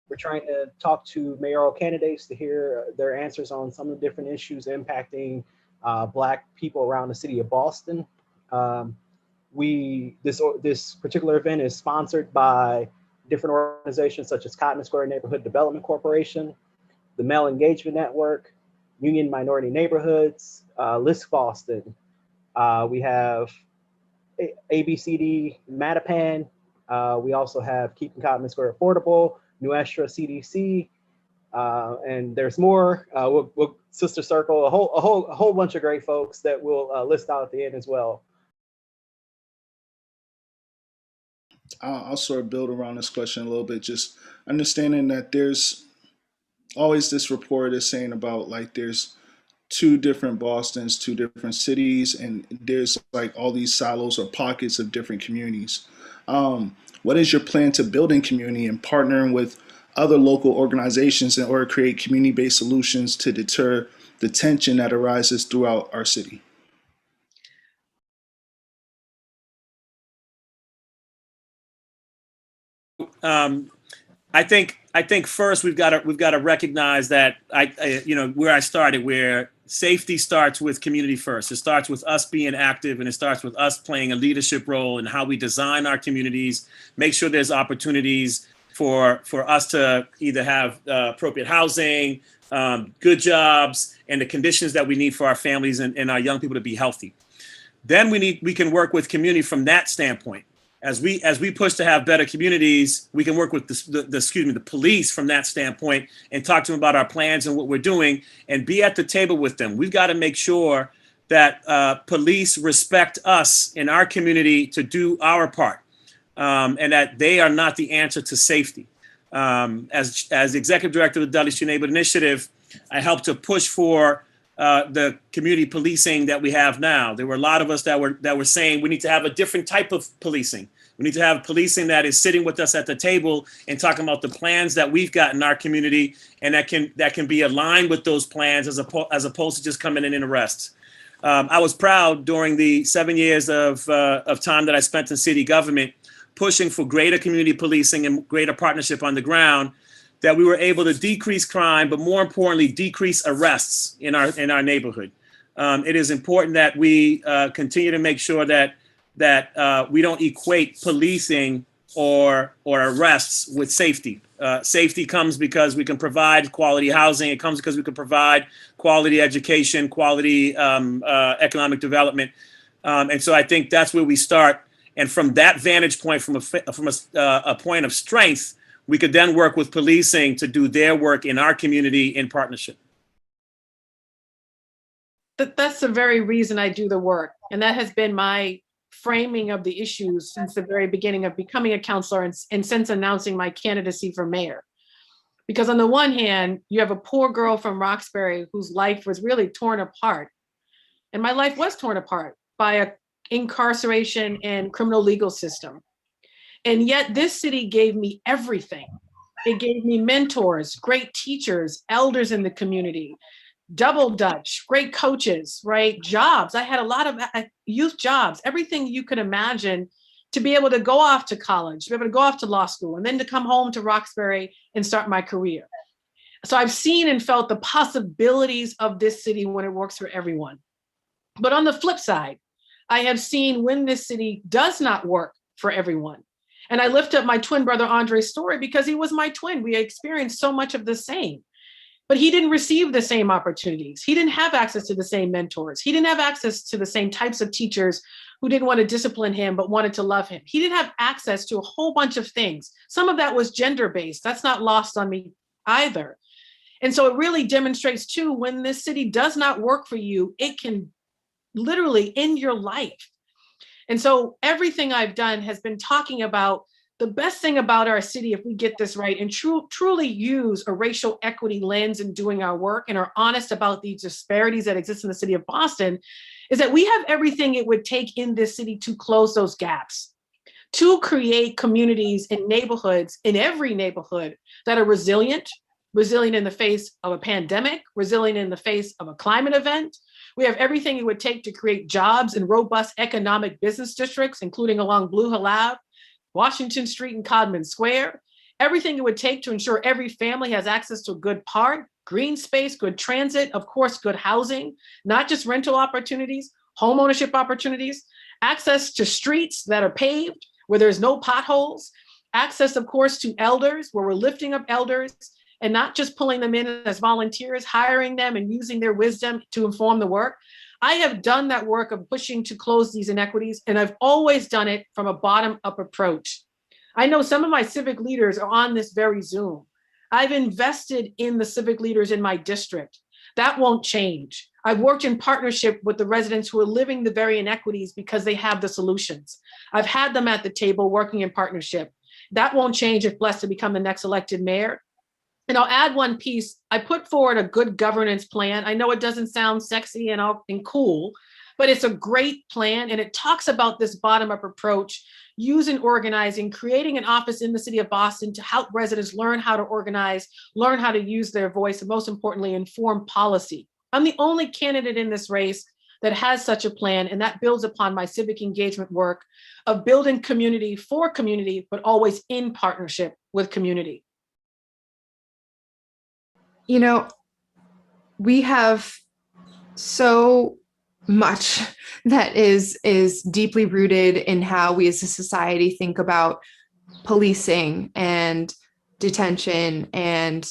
We're trying to talk to mayoral candidates to hear their answers on some of the different issues impacting Black people around the city of Boston. Um, this particular event is sponsored by different organizations such as Cotton Square Neighborhood Development Corporation, the Male Engagement Network, Union Minority Neighborhoods, List Boston. We have ABCD Mattapan. We also have Keeping Cotton Square Affordable, Nuestra CDC, and there's more. We'll Sister Circle, a whole bunch of great folks that we'll list out at the end as well. I'll sort of build around this question a little bit, just understanding that there's always this report is saying about like there's two different Bostons, two different cities, and there's like all these silos or pockets of different communities. What is your plan to building community and partnering with other local organizations in order to create community-based solutions to deter the tension that arises throughout our city? Um, I think first we've got to recognize that where I started, where safety starts with community first. It starts with us being active, and it starts with us playing a leadership role in how we design our communities, make sure there's opportunities for us to either have appropriate housing, good jobs, and the conditions that we need for our families and our young people to be healthy. Then we can work with community from that standpoint. As we push to have better communities, we can work with the police from that standpoint and talk to them about our plans and what we're doing and be at the table with them. We've got to make sure that police respect us in our community to do our part, and that they are not the answer to safety. As executive director of the Dudley Street Neighborhood Initiative, I helped to push for the community policing that we have now. There were a lot of us that were saying we need to have a different type of policing. We need to have policing that is sitting with us at the table and talking about the plans that we've got in our community, and that can be aligned with those plans as opposed to just coming in and arrests. I was proud during the 7 years of time that I spent in city government, pushing for greater community policing and greater partnership on the ground, that we were able to decrease crime, but more importantly, decrease arrests in our neighborhood. It is important that we continue to make sure that we don't equate policing or arrests with safety. Safety comes because we can provide quality housing. It comes because we can provide quality education, quality economic development. And so I think that's where we start. And from that vantage point, from a point of strength, we could then work with policing to do their work in our community in partnership. That's the very reason I do the work. And that has been my framing of the issues since the very beginning of becoming a counselor and since announcing my candidacy for mayor. Because on the one hand, you have a poor girl from Roxbury whose life was really torn apart. And my life was torn apart by a incarceration and criminal legal system. And yet this city gave me everything. It gave me mentors, great teachers, elders in the community, double Dutch, great coaches, right? Jobs. I had a lot of youth jobs, everything you could imagine to be able to go off to college, to be able to go off to law school, and then to come home to Roxbury and start my career. So I've seen and felt the possibilities of this city when it works for everyone. But on the flip side, I have seen when this city does not work for everyone. And I lift up my twin brother Andre's story because he was my twin. We experienced so much of the same. But he didn't receive the same opportunities. He didn't have access to the same mentors. He didn't have access to the same types of teachers who didn't want to discipline him, but wanted to love him. He didn't have access to a whole bunch of things. Some of that was gender-based. That's not lost on me either. And so it really demonstrates too, when this city does not work for you, it can literally end your life. And so everything I've done has been talking about the best thing about our city, if we get this right and truly use a racial equity lens in doing our work and are honest about these disparities that exist in the city of Boston, is that we have everything it would take in this city to close those gaps, to create communities and neighborhoods in every neighborhood that are resilient in the face of a pandemic, resilient in the face of a climate event. We have everything it would take to create jobs in robust economic business districts, including along Blue Hill Ave, Washington Street and Codman Square. everything it would take to ensure every family has access to a good park, green space, good transit, of course, good housing, not just rental opportunities, home ownership opportunities, access to streets that are paved, where there's no potholes, access, of course, to elders, where we're lifting up elders and not just pulling them in as volunteers, hiring them and using their wisdom to inform the work. I have done that work of pushing to close these inequities, and I've always done it from a bottom-up approach. I know some of my civic leaders are on this very Zoom. I've invested in the civic leaders in my district. That won't change. I've worked in partnership with the residents who are living the very inequities because they have the solutions. I've had them at the table working in partnership. That won't change if blessed to become the next elected mayor. And I'll add one piece. I put forward a good governance plan. I know it doesn't sound sexy and cool, but it's a great plan. And it talks about this bottom-up approach, using organizing, creating an office in the city of Boston to help residents learn how to organize, learn how to use their voice, and most importantly, inform policy. I'm the only candidate in this race that has such a plan, and that builds upon my civic engagement work of building community for community, but always in partnership with community. You know, we have so much that is deeply rooted in how we as a society think about policing and detention and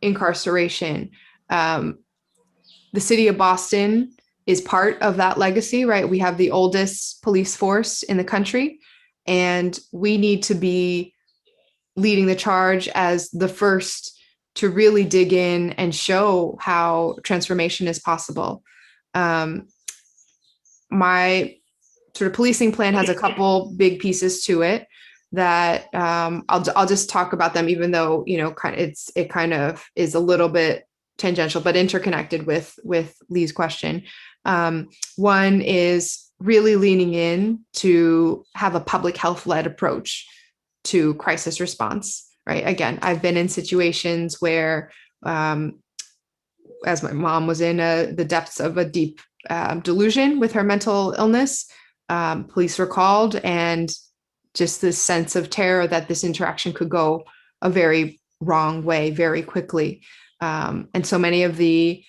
incarceration. The city of Boston is part of that legacy, right? We have the oldest police force in the country, and we need to be leading the charge as the first to really dig in and show how transformation is possible. My sort of policing plan has a couple big pieces to it that I'll just talk about them, even though, you know, it kind of is a little bit tangential, but interconnected with Lee's question. One is really leaning in to have a public health led approach to crisis response. Right. Again, I've been in situations where, as my mom was in the depths of a deep delusion with her mental illness, police were called, and just this sense of terror that this interaction could go a very wrong way very quickly. And so many of the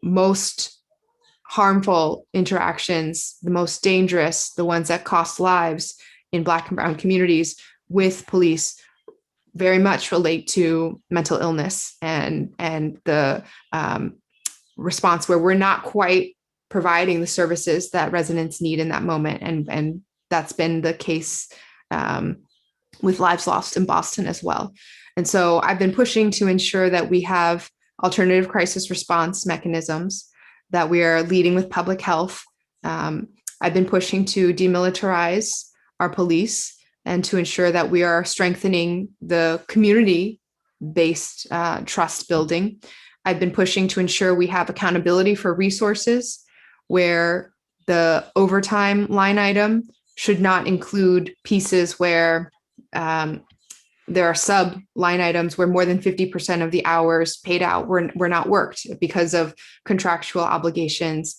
most harmful interactions, the most dangerous, the ones that cost lives in Black and Brown communities with police very much relate to mental illness and the response where we're not quite providing the services that residents need in that moment. And that's been the case with lives lost in Boston as well. And so I've been pushing to ensure that we have alternative crisis response mechanisms, that we are leading with public health. I've been pushing to demilitarize our police and to ensure that we are strengthening the community-based trust building. I've been pushing to ensure we have accountability for resources, where the overtime line item should not include pieces where there are sub line items where more than 50% of the hours paid out were not worked because of contractual obligations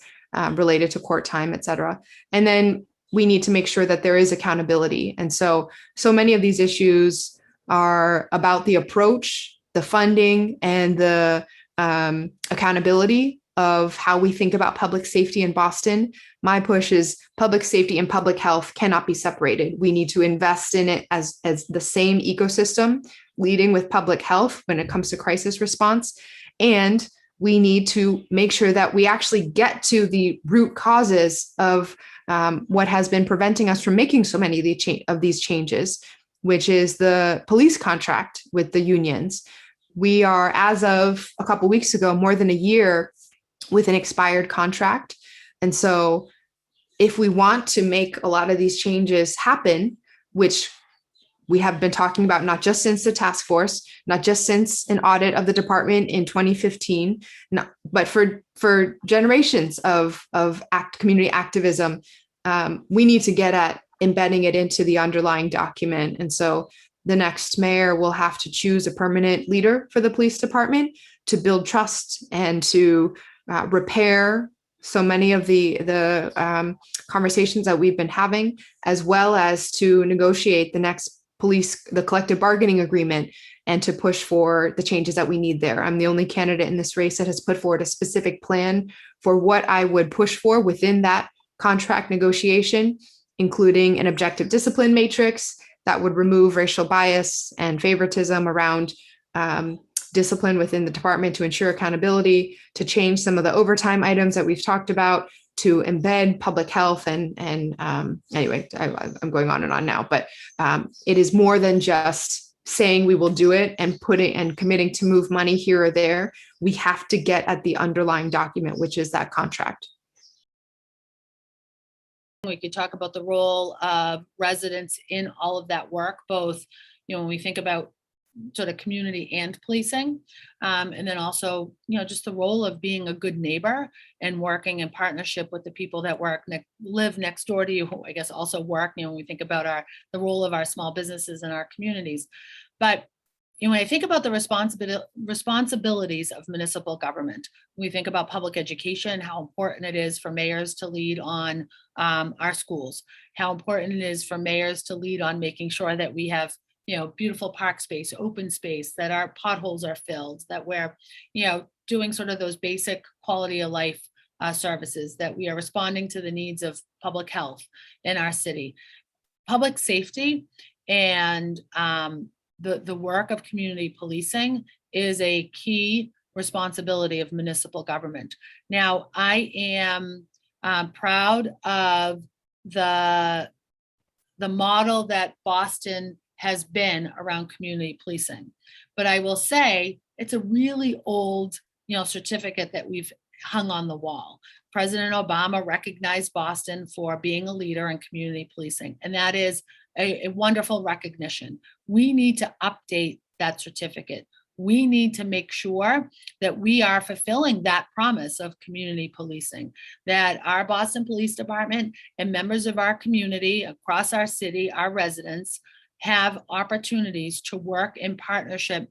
related to court time, et cetera. And then we need to make sure that there is accountability. And so many of these issues are about the approach, the funding, and the accountability of how we think about public safety in Boston. My push is public safety and public health cannot be separated. We need to invest in it as the same ecosystem, leading with public health when it comes to crisis response. And we need to make sure that we actually get to the root causes of what has been preventing us from making so many of these changes, which is the police contract with the unions. We are, as of a couple of weeks ago, more than a year with an expired contract. And so if we want to make a lot of these changes happen, which we have been talking about not just since the task force, not just since an audit of the department in 2015, but for generations of community activism, we need to get at embedding it into the underlying document. And so the next mayor will have to choose a permanent leader for the police department to build trust and to repair so many of the conversations that we've been having, as well as to negotiate the next police, the collective bargaining agreement, and to push for the changes that we need there. I'm the only candidate in this race that has put forward a specific plan for what I would push for within that contract negotiation, including an objective discipline matrix that would remove racial bias and favoritism around discipline within the department to ensure accountability, to change some of the overtime items that we've talked about, to embed public health and anyway, I'm going on and on now, but it is more than just saying we will do it and putting and committing to move money here or there. We have to get at the underlying document, which is that contract. We could talk about the role of residents in all of that work, both, when we think about sort of community and policing, and then also, just the role of being a good neighbor and working in partnership with the people that live next door to you, who I guess also work, when we think about the role of our small businesses in our communities. But when I think about the responsibilities of municipal government, we think about public education, how important it is for mayors to lead on our schools, how important it is for mayors to lead on making sure that we have beautiful park space, open space, that our potholes are filled, that we're, doing sort of those basic quality of life services, that we are responding to the needs of public health in our city. Public safety and the work of community policing is a key responsibility of municipal government. Now, I am proud of the model that Boston has been around community policing. But I will say it's a really old, certificate that we've hung on the wall. President Obama recognized Boston for being a leader in community policing, and that is a wonderful recognition. We need to update that certificate. We need to make sure that we are fulfilling that promise of community policing, that our Boston Police Department and members of our community across our city, our residents, have opportunities to work in partnership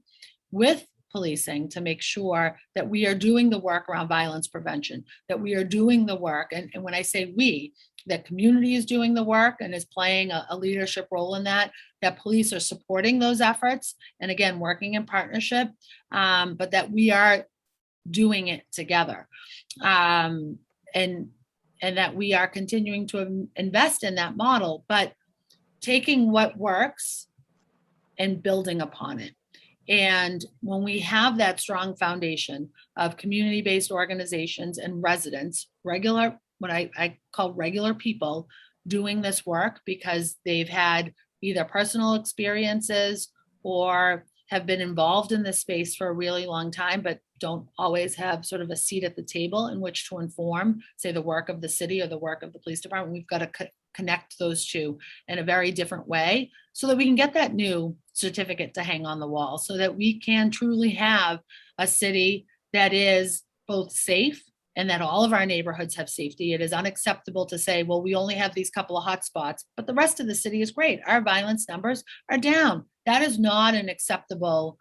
with policing to make sure that we are doing the work around violence prevention, that we are doing the work. And when I say we, that community is doing the work and is playing a leadership role in that police are supporting those efforts. And again, working in partnership, but that we are doing it together. And that we are continuing to invest in that model, but taking what works and building upon it. And when we have that strong foundation of community-based organizations and residents, what I call regular people doing this work because they've had either personal experiences or have been involved in this space for a really long time, but don't always have sort of a seat at the table in which to inform, say, the work of the city or the work of the police department. We've got to connect those two in a very different way so that we can get that new certificate to hang on the wall, so that we can truly have a city that is both safe and that all of our neighborhoods have safety. It is unacceptable to say, well, we only have these couple of hot spots, but the rest of the city is great. Our violence numbers are down. That is not an acceptable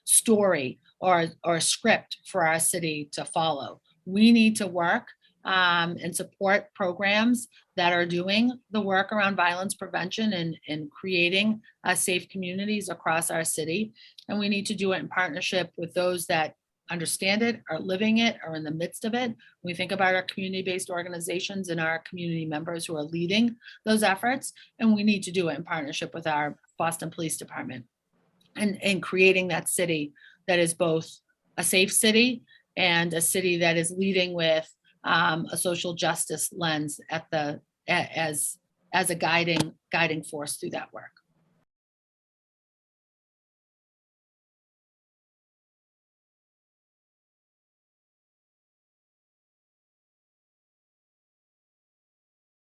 story or script for our city to follow. We need to work and support programs that are doing the work around violence prevention and creating safe communities across our city. And we need to do it in partnership with those that understand it, are living it, are in the midst of it. We think about our community-based organizations and our community members who are leading those efforts, and we need to do it in partnership with our Boston Police Department and creating that city that is both a safe city and a city that is leading with a social justice lens as a guiding force through that work.